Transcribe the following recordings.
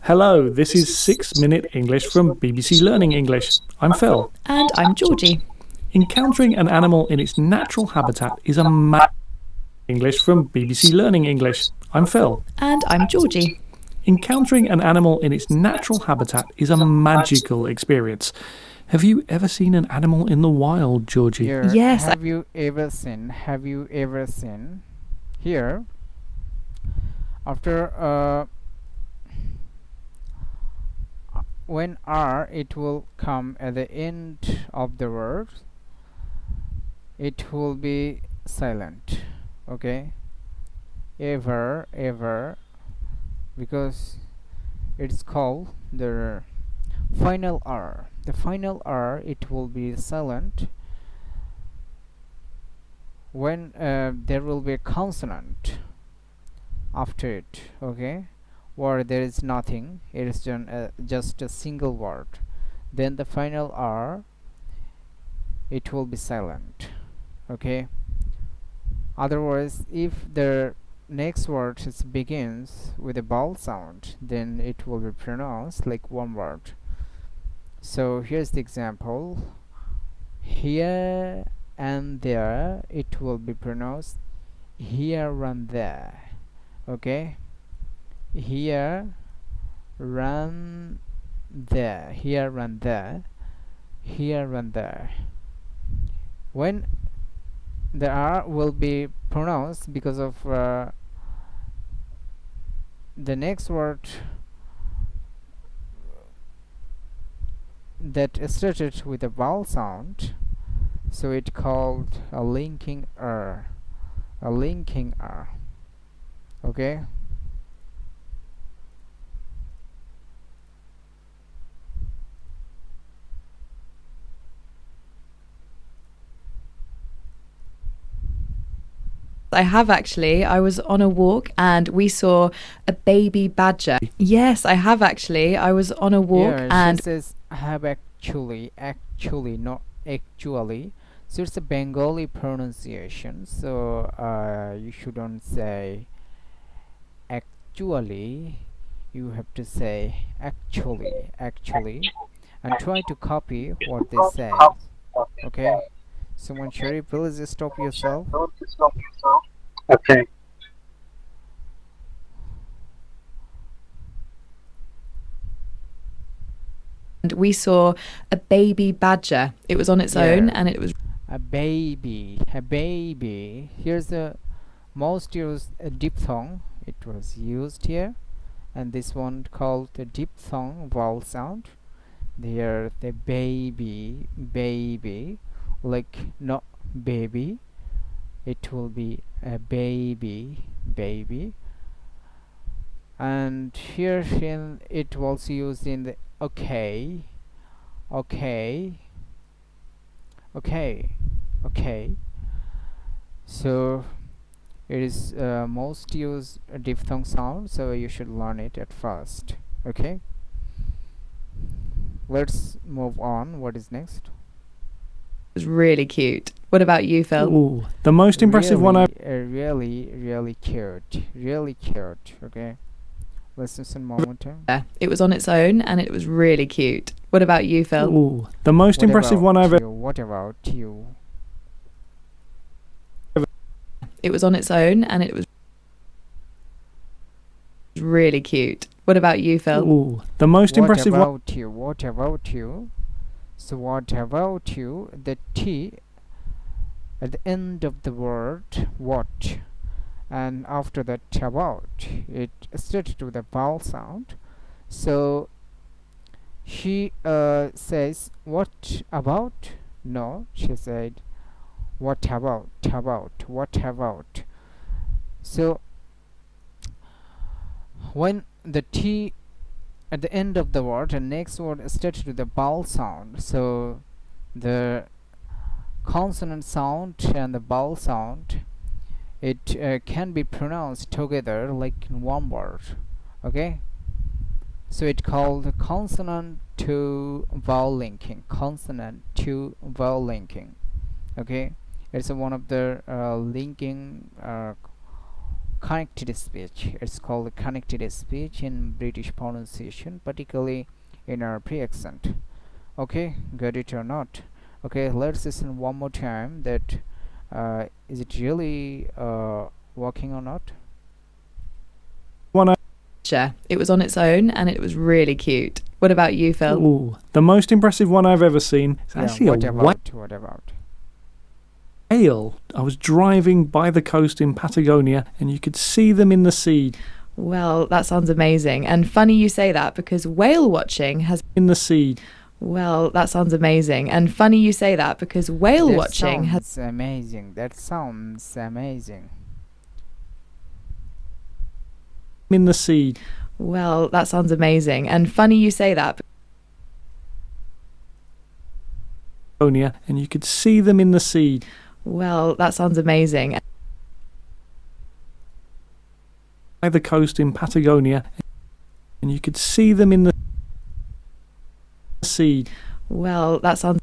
Hello, this is 6 Minute English from BBC Learning English. I'm Phil. And I'm Georgie. Encountering an animal in its natural habitat is a English from BBC Learning English. I'm Phil. And I'm Georgie. Encountering an animal in its natural habitat is a magical experience. Have you ever seen an animal in the wild, Georgie? Here, Yes, Have you ever seen? Here, after when R, it will come at the end of the word. It will be silent. Okay. Ever, because it's called the final R. The final R, it will be silent when there will be a consonant after it. Okay, or there is nothing, it is just a single word, then the final R, it will be silent. Okay, otherwise if the next word begins with a vowel sound, then it will be pronounced like one word. So here's the example. Here and there, it will be pronounced here and there. Okay, here, run there, here and there, here and there. When the R will be pronounced because of the next word that started with a vowel sound, so it called a linking R. Okay, I have actually. I was on a walk and we saw a baby badger. Yes, I have actually. I was on a walk here and she says have actually, not actually. So it's a Bengali pronunciation, so you shouldn't say actually, you have to say actually, and try to copy what they say. Okay, someone Sherry, please stop yourself. Okay. we saw a baby badger. It was on its own and it was A baby. Here's the most used diphthong. It was used here, and this one called the diphthong vowel sound. Here the baby, like not baby. It will be a baby. And here it was used in the okay. So it is most used diphthong sound, so you should learn it at first. Okay, let's move on. What is next? really cute. What about you, Phil? Ooh, the most impressive one I've Really cute. Okay, let's listen one more time. It was on its own and it was really cute. What about you, Phil? Ooh, the most impressive one I've ever. What about you? It was on its own and it was really cute. What about you, Phil? Ooh, the most impressive one. What about you? So what about you? The T at the end of the word what, and after that about, it started with a vowel sound. So she says what about? No, she said what about. So when the T at the end of the word and next word started with a vowel sound, so the consonant sound and the vowel sound, it can be pronounced together like in one word. Okay, so it called consonant to vowel linking. Okay, it's one of the linking connected speech. It's called connected speech in British pronunciation, particularly in our pre-accent. Okay, got it or not? Okay, let's listen one more time that is it really working or not? Badger. It was on its own and it was really cute. What about you, Phil? Ooh, the most impressive one I've ever seen is actually what a about? What about? whale. I was driving by the coast in Patagonia and you could see them in the sea. Well, that sounds amazing. And funny you say that because whale watching has. In the sea. Well, that sounds amazing. And funny you say that because whale That watching has. sounds amazing. That sounds amazing. In the sea. Well, that sounds amazing. And funny you say that. Patagonia, and you could see them in the sea. Well, that sounds amazing. By the coast in Patagonia, and you could see them in the sea. Well, that sounds.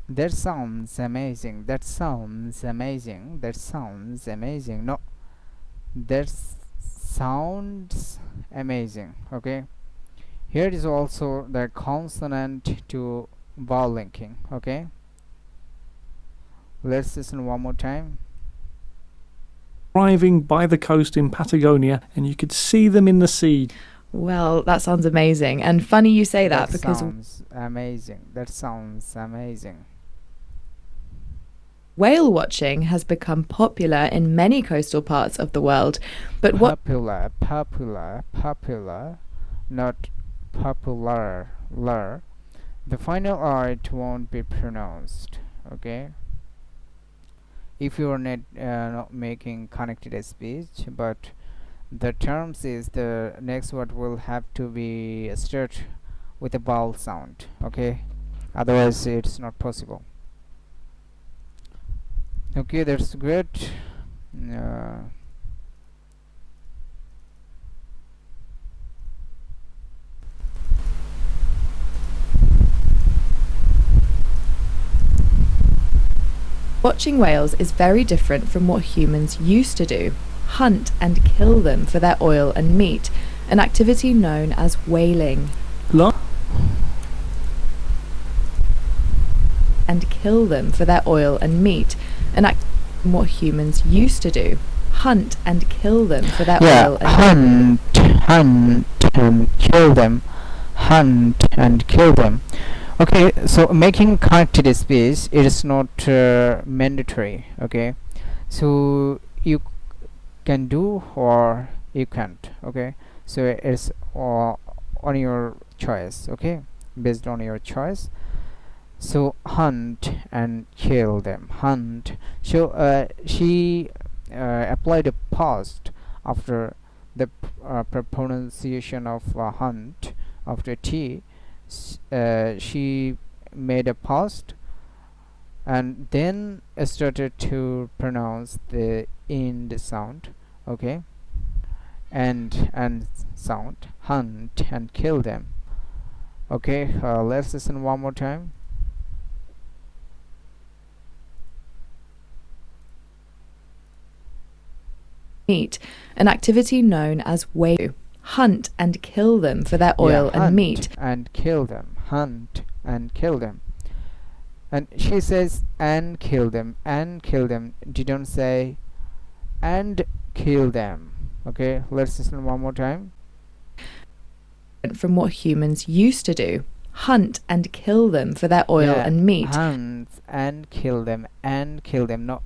That sounds amazing. That sounds amazing. That sounds amazing. No, that sounds amazing. Okay, here is also the consonant to vowel linking. Okay, let's listen one more time. Driving by the coast in Patagonia, and you could see them in the sea. Well, that sounds amazing. And funny you say that because sounds amazing. That sounds amazing. whale watching has become popular in many coastal parts of the world. But what. Popular, not popular. The final R it won't be pronounced. Okay. If you are not making connected speech, but the terms is the next word will have to be start with a vowel sound. Okay, otherwise it's not possible. Okay, that's great. Watching whales is very different from what humans used to do: hunt and kill them for their oil and meat, an activity known as whaling. And kill them for their oil and meat, an activity from what humans used to do: hunt and kill them for their oil and hunt and kill them. Hunt and kill them. Okay, so making connected speech it is not mandatory. Okay, so you can do or you can't. Okay, so it's on your choice. Okay, based on your choice. So hunt and kill them. Hunt. So she applied a past after the pronunciation of hunt after T. She made a past and then started to pronounce the end sound. Okay, and sound. Hunt and kill them. Okay, let's listen one more time. meat, an activity known as whaling. Hunt and kill them for their oil and meat. And kill them. Hunt and kill them. And she says and kill them. And kill them. Didn't say and kill them. Okay, let's listen one more time. From what humans used to do: hunt and kill them for their oil and meat. Hunt and kill them. And kill them. No,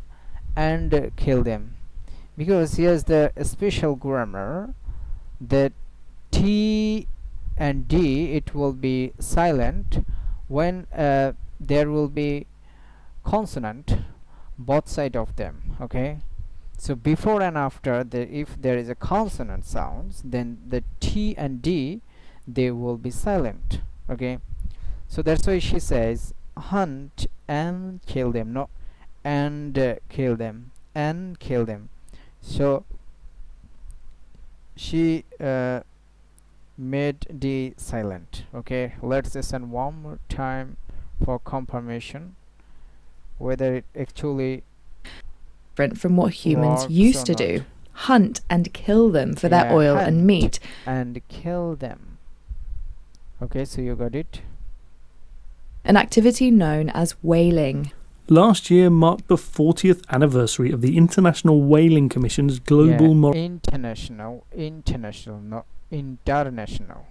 and kill them. Because here's the special grammar. The T and D it will be silent when there will be consonant both side of them. Okay, so before and after if there is a consonant sounds, then the T and D they will be silent. Okay, so that's why she says hunt and kill them, no and kill them, and kill them. So she made D silent. Okay, let's listen one more time for confirmation whether it actually different from what humans used to do: hunt and kill them for their Yeah, oil hunt. and meat. And kill them. Okay, so you got it. An activity known as whaling. Last year marked the 40th anniversary of the International Whaling Commission's global international, not international.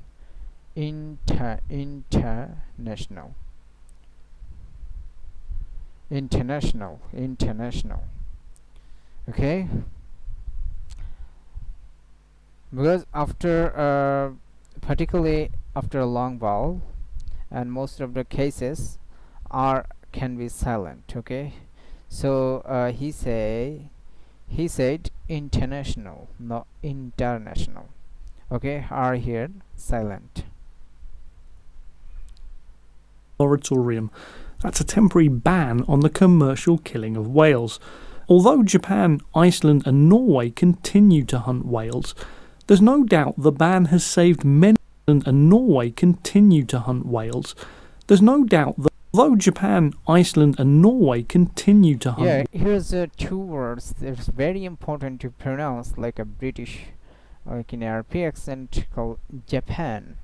International. Okay, because after particularly after a long vowel, and most of the cases R can be silent. Okay, so he said international, not international. Okay, R here silent. moratorium. That's a temporary ban on the commercial killing of whales. Although Japan, Iceland and Norway continue to hunt whales, there's no doubt the ban has saved many. Iceland and Norway continue to hunt whales. There's no doubt that although Japan, Iceland and Norway continue to hunt Yeah, here's two words that's very important to pronounce like a British, like in RP accent, called Japan,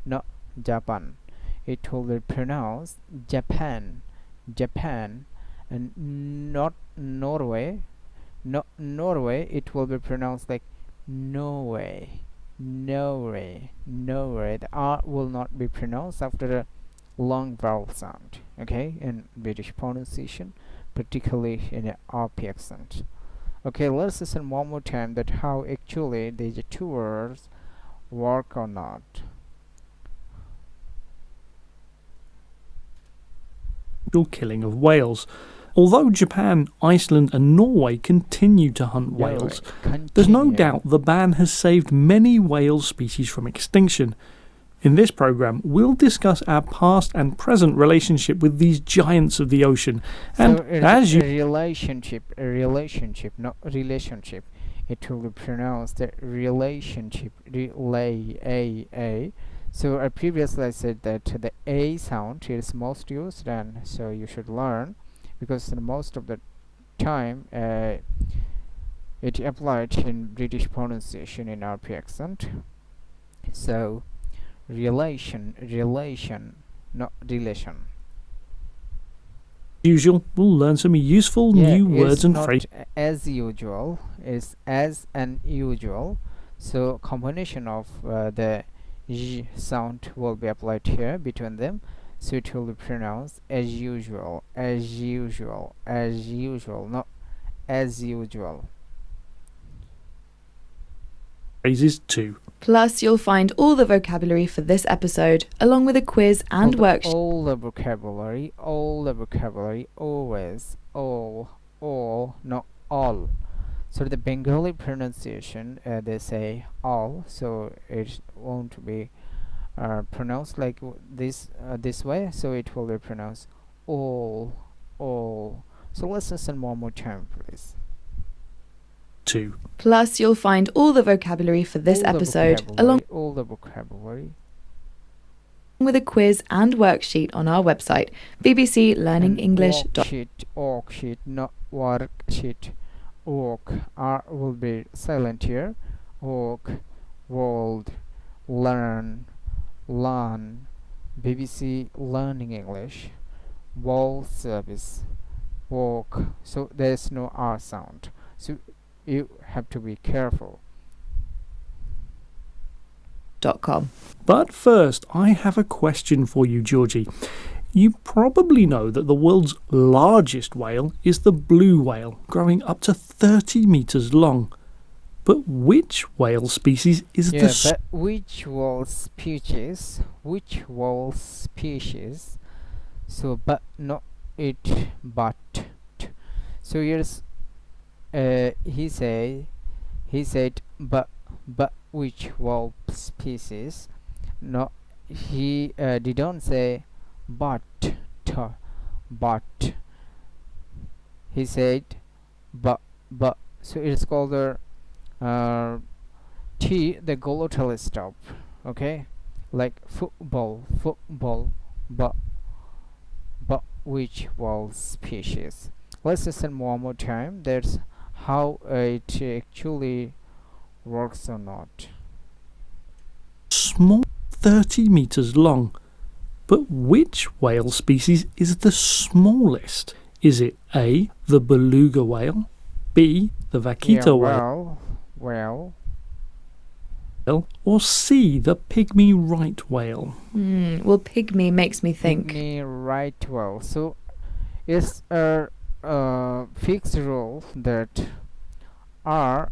not Japan. It will be pronounced Japan, and not Norway, it will be pronounced like Norway. The R will not be pronounced after a long vowel sound, okay, in British pronunciation, particularly in the RP accent. Okay, let's listen one more time that how actually these two words work or not. killing of whales. Although Japan, Iceland and Norway continue to hunt whales, there's no doubt the ban has saved many whale species from extinction. In this programme, we'll discuss our past and present relationship with these giants of the ocean. And so as you relationship, not relationship. It will be pronounced the relationship, So previously I said that the A sound is most used, and so you should learn, because most of the time it applied in British pronunciation in RP accent. So relation, not relation. usual, we'll learn some useful new words and phrases. As usual, is as and usual. So combination of the j sound will be applied here between them. So it will be pronounced as usual, not as usual. Phrases too. Plus, you'll find all the vocabulary for this episode, along with a quiz and worksheet. All the vocabulary, always, all, not all. So the Bengali pronunciation, they say all, so it won't be pronounced like this way, so it will be pronounced all. So let's listen one more time, please. Too. Plus, you'll find all the vocabulary for this episode, along all the vocabulary, with a quiz and worksheet on our website, bbclearningenglish.com. Worksheet, not worksheet. Work, R will be silent here. Work, world, learn, BBC Learning English, wall service, work. So there's no R sound. So you have to be careful. But first, I have a question for you, Georgie. You probably know that the world's largest whale is the blue whale, growing up to 30 meters long. But which whale species is but which whale species? So, but not it, but. So here's he said, but which whale species? No, he didn't say but. He said but. So it's called the T, the glottal stop. Okay, like football, but which whale species? Let's listen one more time. There's how it actually works or not. Small, 30 meters long. But which whale species is the smallest? Is it A, the beluga whale, B, the vaquita Well, whale, or C, the pygmy right whale? Well, pygmy makes me think. pygmy right whale. So it's a fixed rule that R,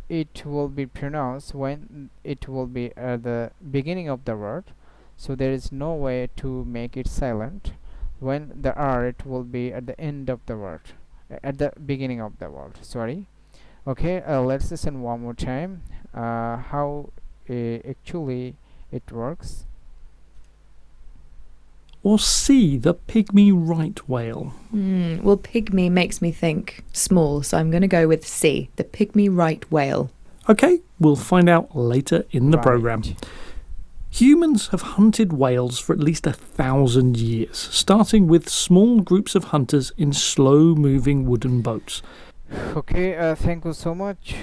it will be pronounced when it will be at the beginning of the word, so there is no way to make it silent. When the R, it will be at the end of the word, at the beginning of the word, sorry. Okay, let's listen one more time how actually it works. Or C, the pygmy right whale? Well, pygmy makes me think small, so I'm going to go with C, the pygmy right whale. Okay, we'll find out later in the Right. program. Humans have hunted whales for at least 1,000 years, starting with small groups of hunters in slow-moving wooden boats. Okay, thank you so much.